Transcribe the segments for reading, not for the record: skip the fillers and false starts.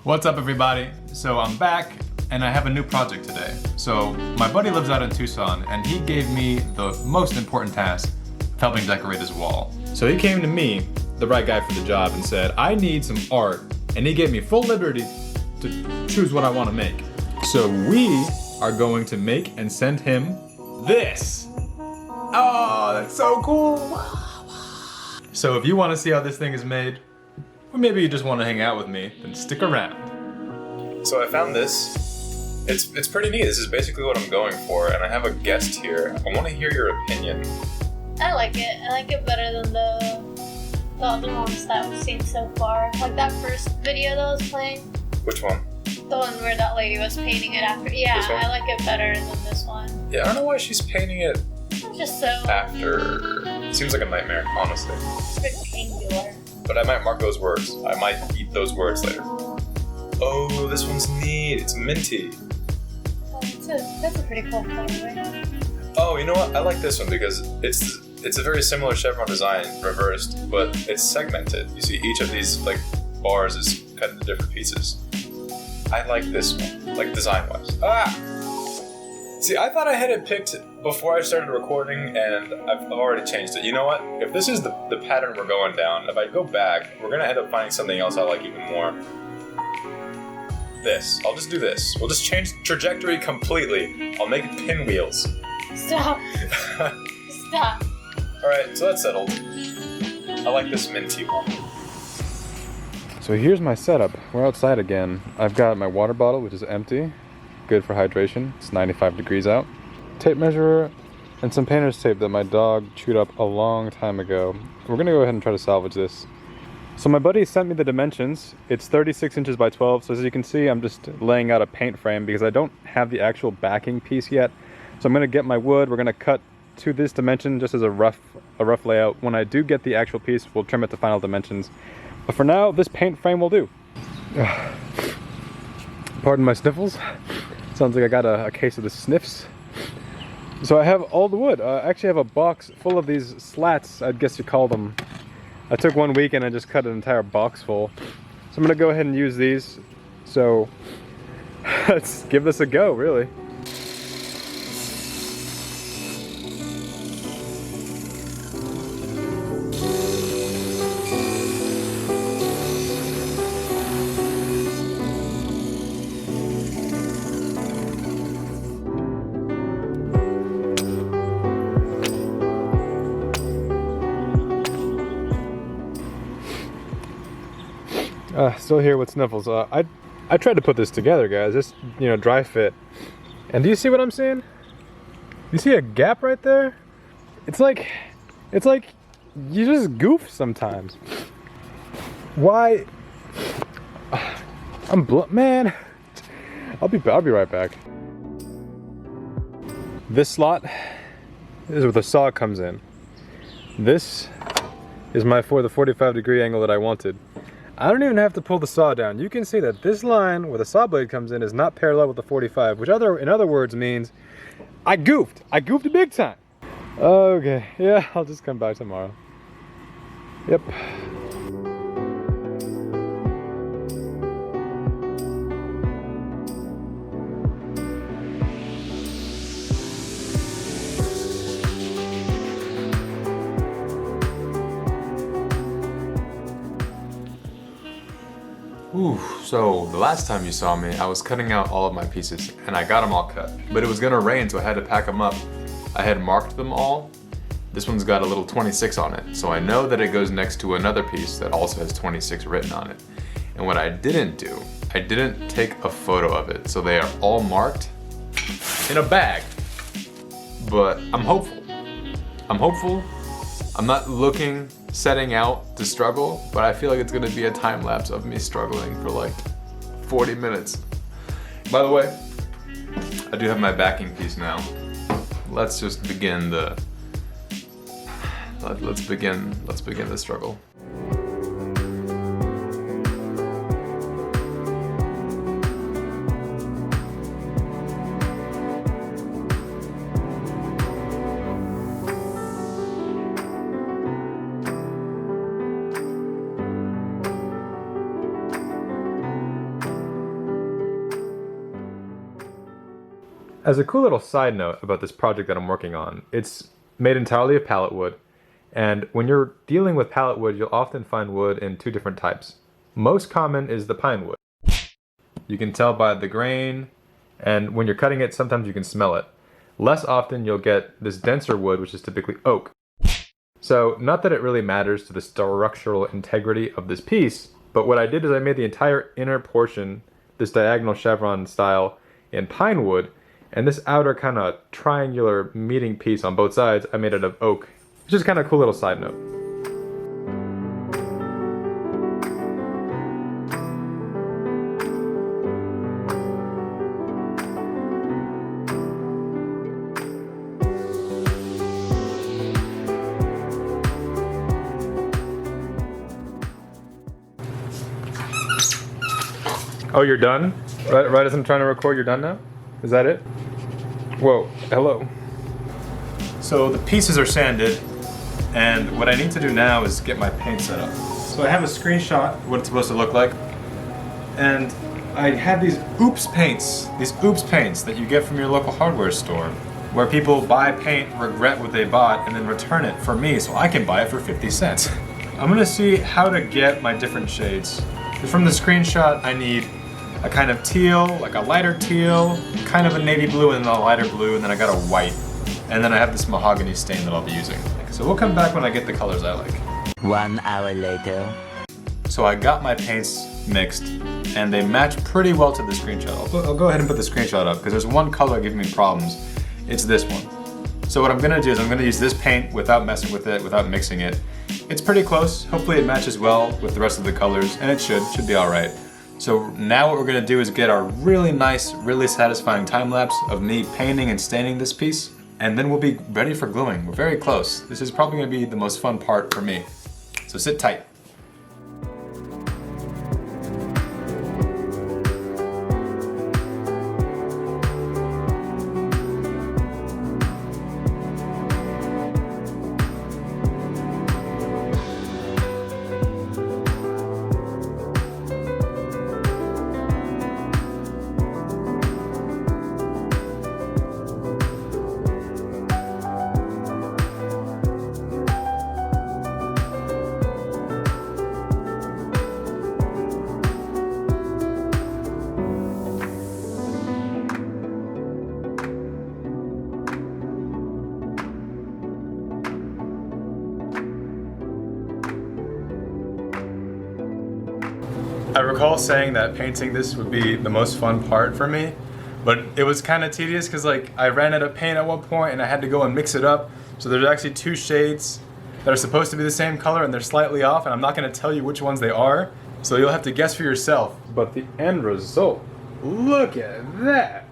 What's up, everybody? So I'm back and I have a new project today. So my buddy lives out in Tucson and he gave me the most important task of helping decorate his wall. So he came to me, the right guy for the job, and said, I need some art, and he gave me full liberty to choose what I want to make. So we are going to make and send him this. Oh, that's so cool. So if you want to see how this thing is made, or maybe you just want to hang out with me, then stick around. So I found this. It's pretty neat. This is basically what I'm going for, and I have a guest here. I want to hear your opinion. I like it. I like it better than the other ones that we've seen so far. Like that first video that was playing. Which one? The one where that lady was painting it after. Yeah, I like it better than this one. Yeah, I don't know why she's painting it Just so after. It seems like a nightmare, honestly. rectangular. But I might mark those words. I might eat those words later. Oh, this one's neat. It's minty. Oh, that's a pretty cool color, right? Oh, you know what? I like this one because it's a very similar chevron design, reversed, but it's segmented. You see, each of these bars is cut into different pieces. I like this one, design-wise. See, I thought I had it picked before I started recording, and I've already changed it. You know what? If this is the pattern we're going down, if I go back, we're gonna end up finding something else I like even more. This. I'll just do this. We'll just change the trajectory completely. I'll make pinwheels. Stop. Stop. Alright, so that's settled. I like this minty one. So here's my setup. We're outside again. I've got my water bottle, which is empty. Good for hydration. It's 95 degrees out. Tape measure and some painter's tape that my dog chewed up a long time ago. We're gonna go ahead and try to salvage this. So my buddy sent me the dimensions. It's 36 inches by 12. So as you can see, I'm just laying out a paint frame because I don't have the actual backing piece yet. So I'm gonna get my wood. We're gonna cut to this dimension just as a rough layout. When I do get the actual piece, we'll trim it to final dimensions. But for now, this paint frame will do. Pardon my sniffles. Sounds like I got a case of the sniffs. So I have all the wood. I actually have a box full of these slats, I guess you call them. I took one week and I just cut an entire box full. So I'm gonna go ahead and use these. So let's give this a go, really. Still here with sniffles. I tried to put this together, guys. Just, dry fit. And do you see what I'm seeing? You see a gap right there? It's like you just goof sometimes. Why? Man. I'll be right back. This slot is where the saw comes in. This is for the 45-degree angle that I wanted. I don't even have to pull the saw down. You can see that this line where the saw blade comes in is not parallel with the 45, which in other words means I goofed. I goofed big time. Okay, yeah, I'll just come back tomorrow. Yep. So the last time you saw me, I was cutting out all of my pieces and I got them all cut. But it was gonna rain, so I had to pack them up. I had marked them all. This one's got a little 26 on it, so I know that it goes next to another piece that also has 26 written on it. And what I didn't do, I didn't take a photo of it, so they are all marked in a bag. But I'm hopeful. I'm not setting out to struggle, but I feel like it's gonna be a time lapse of me struggling for 40 minutes. By the way, I do have my backing piece now. Let's just begin let's begin the struggle. As a cool little side note about this project that I'm working on, it's made entirely of pallet wood, and when you're dealing with pallet wood, you'll often find wood in two different types. Most common is the pine wood. You can tell by the grain, and when you're cutting it, sometimes you can smell it. Less often you'll get this denser wood, which is typically oak. So, not that it really matters to the structural integrity of this piece, but what I did is I made the entire inner portion, this diagonal chevron style, in pine wood, and this outer kind of triangular meeting piece on both sides, I made it of oak. It's just kind of a cool little side note. Oh, you're done? Right as I'm trying to record, you're done now? Is that it? Whoa, hello. So the pieces are sanded, and what I need to do now is get my paint set up. So I have a screenshot of what it's supposed to look like, and I have these oops paints that you get from your local hardware store, where people buy paint, regret what they bought, and then return it for me so I can buy it for 50 cents. I'm gonna see how to get my different shades. From the screenshot, I need a kind of teal, like a lighter teal, kind of a navy blue, and then a lighter blue, and then I got a white. And then I have this mahogany stain that I'll be using. So we'll come back when I get the colors I like. 1 hour later. So I got my paints mixed, and they match pretty well to the screenshot. I'll go ahead and put the screenshot up, because there's one color giving me problems. It's this one. So what I'm gonna do is I'm gonna use this paint without messing with it, without mixing it. It's pretty close. Hopefully it matches well with the rest of the colors, and it should be all right. So now what we're gonna do is get our really nice, really satisfying time lapse of me painting and staining this piece, and then we'll be ready for gluing. We're very close. This is probably gonna be the most fun part for me. So sit tight. I recall saying that painting this would be the most fun part for me, but it was kind of tedious because like I ran out of paint at one point and I had to go and mix it up. So there's actually two shades that are supposed to be the same color and they're slightly off, and I'm not going to tell you which ones they are. So you'll have to guess for yourself. But the end result, look at that.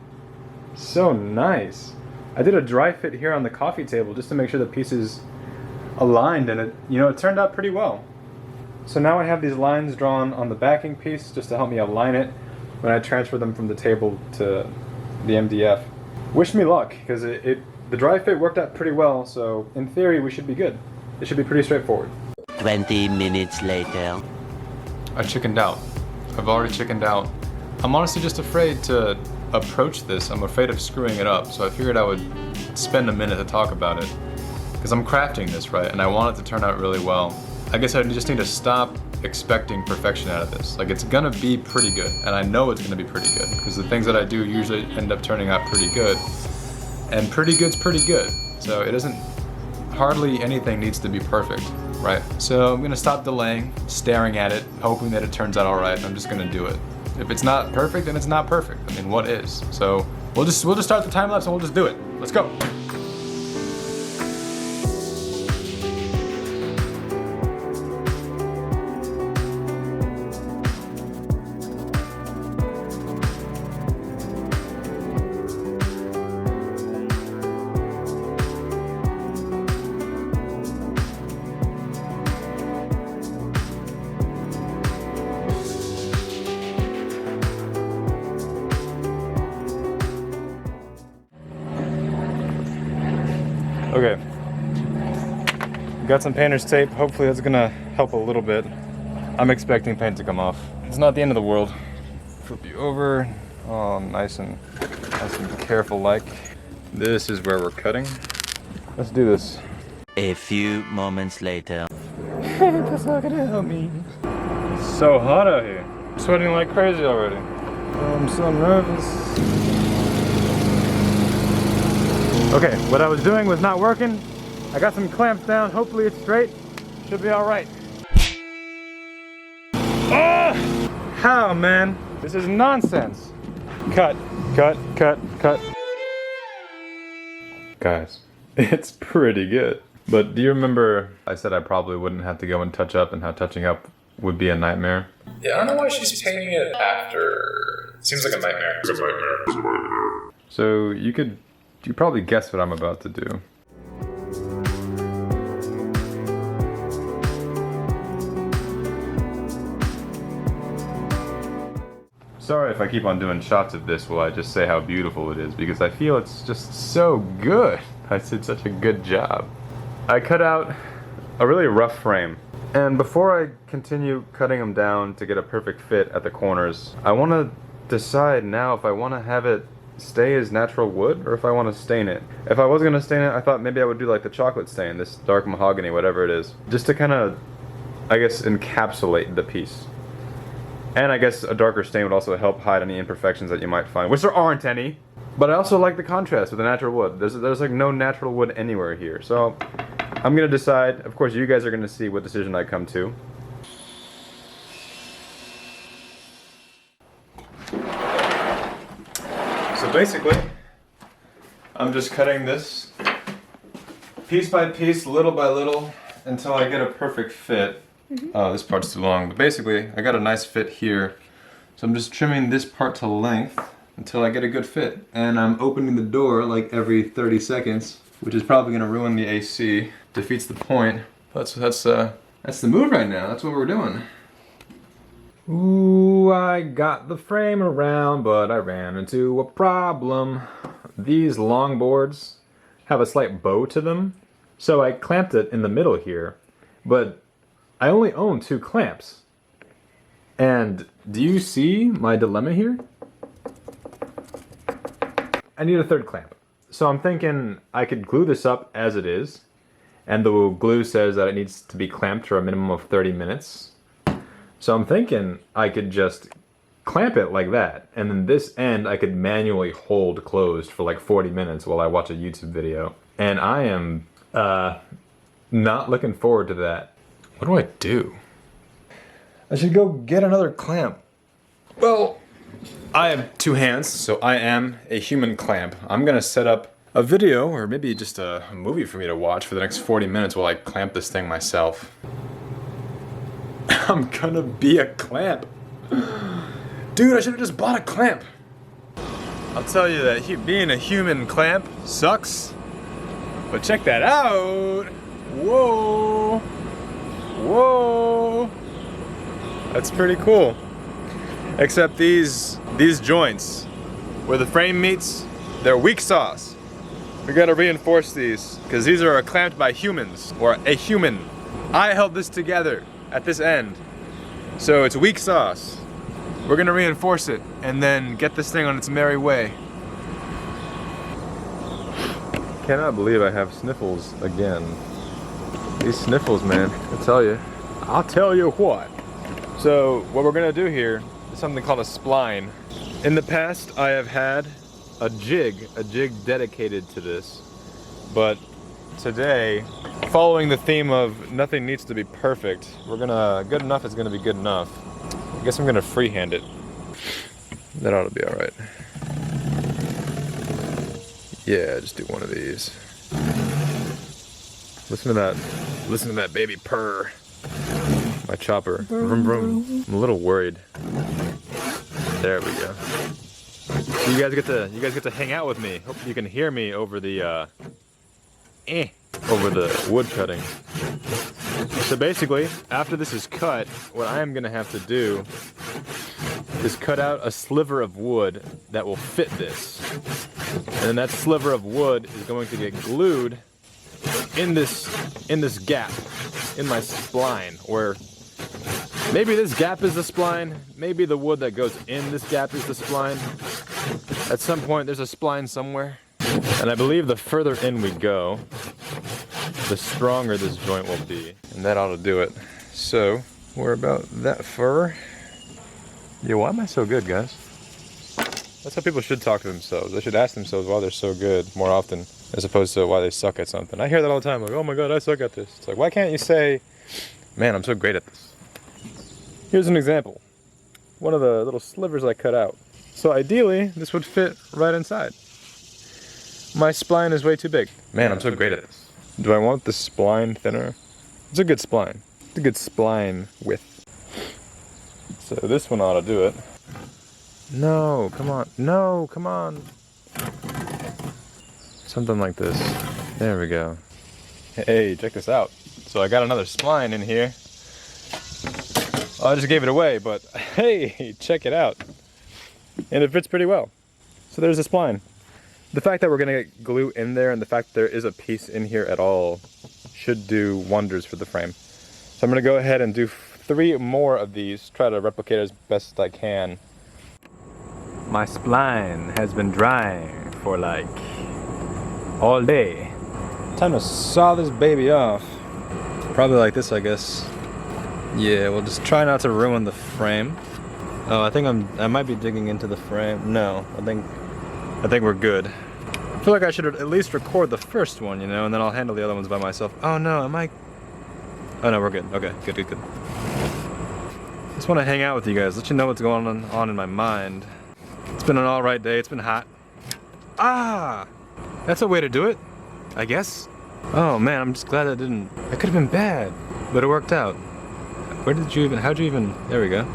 So nice. I did a dry fit here on the coffee table just to make sure the pieces aligned, and it turned out pretty well. So now I have these lines drawn on the backing piece just to help me align it when I transfer them from the table to the MDF. Wish me luck, because the dry fit worked out pretty well, so in theory we should be good. It should be pretty straightforward. 20 minutes later. I chickened out. I've already chickened out. I'm honestly just afraid to approach this. I'm afraid of screwing it up, so I figured I would spend a minute to talk about it. Because I'm crafting this, right, and I want it to turn out really well. I guess I just need to stop expecting perfection out of this. Like, it's gonna be pretty good, and I know it's gonna be pretty good, because the things that I do usually end up turning out pretty good, and pretty good's pretty good. So it isn't, hardly anything needs to be perfect, right? So I'm gonna stop delaying, staring at it, hoping that it turns out all right. I'm just gonna do it. If it's not perfect, then it's not perfect. I mean, what is? So we'll just start the time lapse and we'll just do it. Let's go. Okay, got some painter's tape. Hopefully that's gonna help a little bit. I'm expecting paint to come off. It's not the end of the world. Flip you over. all nice and careful like. This is where we're cutting. Let's do this. A few moments later. That's not gonna help me. It's so hot out here. I'm sweating like crazy already. Oh, I'm so nervous. Okay, what I was doing was not working. I got some clamps down. Hopefully it's straight. Should be all right. Oh! How, man? This is nonsense. Cut, cut, cut, cut. Guys, it's pretty good. But do you remember I said I probably wouldn't have to go and touch up and how touching up would be a nightmare? Yeah, I don't know why she's painting it after. It seems like a nightmare. It's a nightmare. So you probably guess what I'm about to do. Sorry if I keep on doing shots of this while I just say how beautiful it is, because I feel it's just so good. I did such a good job. I cut out a really rough frame, and before I continue cutting them down to get a perfect fit at the corners, I want to decide now if I want to have it stay as natural wood or if I want to stain it. If I was going to stain it, I thought maybe I would do like the chocolate stain, this dark mahogany, whatever it is, just to kind of, I guess, encapsulate the piece. And I guess a darker stain would also help hide any imperfections that you might find, which there aren't any. But I also like the contrast with the natural wood. There's like no natural wood anywhere here. So I'm gonna decide. Of course, you guys are gonna see what decision I come to. So basically, I'm just cutting this piece by piece, little by little, until I get a perfect fit. This part's too long, but basically I got a nice fit here. So I'm just trimming this part to length until I get a good fit. And I'm opening the door like every 30 seconds, which is probably gonna ruin the AC. Defeats the point. That's the move right now. That's what we're doing. Ooh, I got the frame around, but I ran into a problem. These long boards have a slight bow to them, so I clamped it in the middle here, but I only own 2 clamps. And do you see my dilemma here? I need a 3rd clamp. So I'm thinking I could glue this up as it is, and the glue says that it needs to be clamped for a minimum of 30 minutes. So I'm thinking I could just clamp it like that, and then this end I could manually hold closed for like 40 minutes while I watch a YouTube video. And I am not looking forward to that. What do I do? I should go get another clamp. Well, I have 2 hands, so I am a human clamp. I'm gonna set up a video, or maybe just a movie for me to watch for the next 40 minutes while I clamp this thing myself. I'm gonna be a clamp. Dude, I should have just bought a clamp. I'll tell you that being a human clamp sucks. But check that out. Whoa. Whoa. That's pretty cool. Except these joints, where the frame meets, they're weak sauce. We gotta reinforce these, because these are clamped by humans, or a human. I held this together at this end, so it's weak sauce. We're gonna reinforce it, and then get this thing on its merry way. Cannot believe I have sniffles again. These sniffles, man, I'll tell you what. So what we're gonna do here is something called a spline. In the past, I have had a jig dedicated to this, but today, following the theme of nothing needs to be perfect, good enough is gonna be good enough. I guess I'm gonna freehand it. That ought to be all right. Yeah, just do one of these. Listen to that baby purr. My chopper. Vroom vroom. I'm a little worried. There we go. So you guys get to hang out with me. Hope you can hear me over the wood cutting. So basically, after this is cut, what I am gonna have to do is cut out a sliver of wood that will fit this. And then that sliver of wood is going to get glued in this gap in my spline, where Maybe this gap is the spline. Maybe the wood that goes in this gap is the spline. At some point, there's a spline somewhere. And I believe the further in we go, the stronger this joint will be. And that ought to do it. So, we're about that far. Yeah, why am I so good, guys? That's how people should talk to themselves. They should ask themselves why they're so good more often, as opposed to why they suck at something. I hear that all the time, like, oh my god, I suck at this. It's like, why can't you say, man, I'm so great at this? Here's an example. One of the little slivers I cut out. So ideally, this would fit right inside. My spline is way too big. Man, I'm so great at this. Do I want the spline thinner? It's a good spline. It's a good spline width. So this one ought to do it. No, come on. No, come on. Something like this. There we go. Hey, check this out. So I got another spline in here. I just gave it away, but hey, check it out. And it fits pretty well. So there's the spline. The fact that we're gonna get glue in there and the fact that there is a piece in here at all should do wonders for the frame. So I'm gonna go ahead and do 3 more of these, try to replicate as best I can. My spline has been drying for like all day. Time to saw this baby off. Probably like this, I guess. Yeah, we'll just try not to ruin the frame. Oh, I might be digging into the frame. No, I think we're good. I feel like I should at least record the first one, you know, and then I'll handle the other ones by myself. Oh no, oh no, we're good. Okay, good. Just want to hang out with you guys, let you know what's going on in my mind. It's been an alright day, it's been hot. Ah! That's a way to do it, I guess. Oh man, I'm just glad that could have been bad, but it worked out. How'd you even, there we go.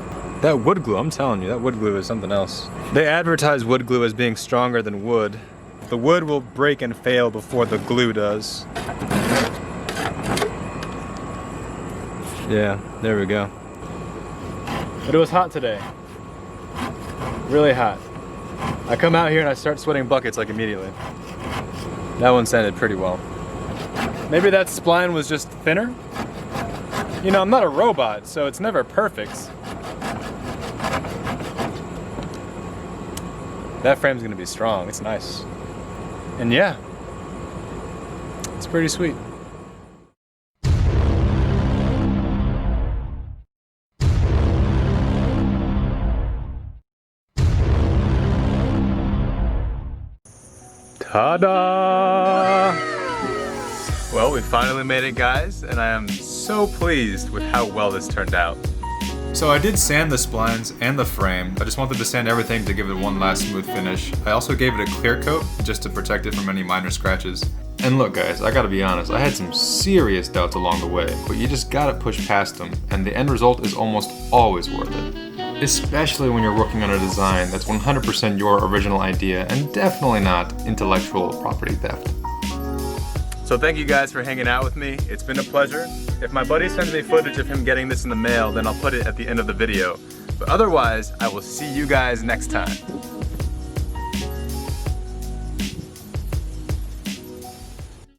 That wood glue, I'm telling you, that wood glue is something else. They advertise wood glue as being stronger than wood. The wood will break and fail before the glue does. Yeah, there we go. But it was hot today. Really hot. I come out here and I start sweating buckets like immediately. That one sounded pretty well. Maybe that spline was just thinner? You know, I'm not a robot, so it's never perfect. That frame's gonna be strong, it's nice. And yeah, it's pretty sweet. Ta-da! Well, we finally made it, guys, and I am so pleased with how well this turned out. So I did sand the splines and the frame. I just wanted to sand everything to give it one last smooth finish. I also gave it a clear coat just to protect it from any minor scratches. And look guys, I gotta be honest, I had some serious doubts along the way, but you just gotta push past them, and the end result is almost always worth it. Especially when you're working on a design that's 100% your original idea and definitely not intellectual property theft. So thank you guys for hanging out with me. It's been a pleasure. If my buddy sends me footage of him getting this in the mail, then I'll put it at the end of the video. But otherwise, I will see you guys next time.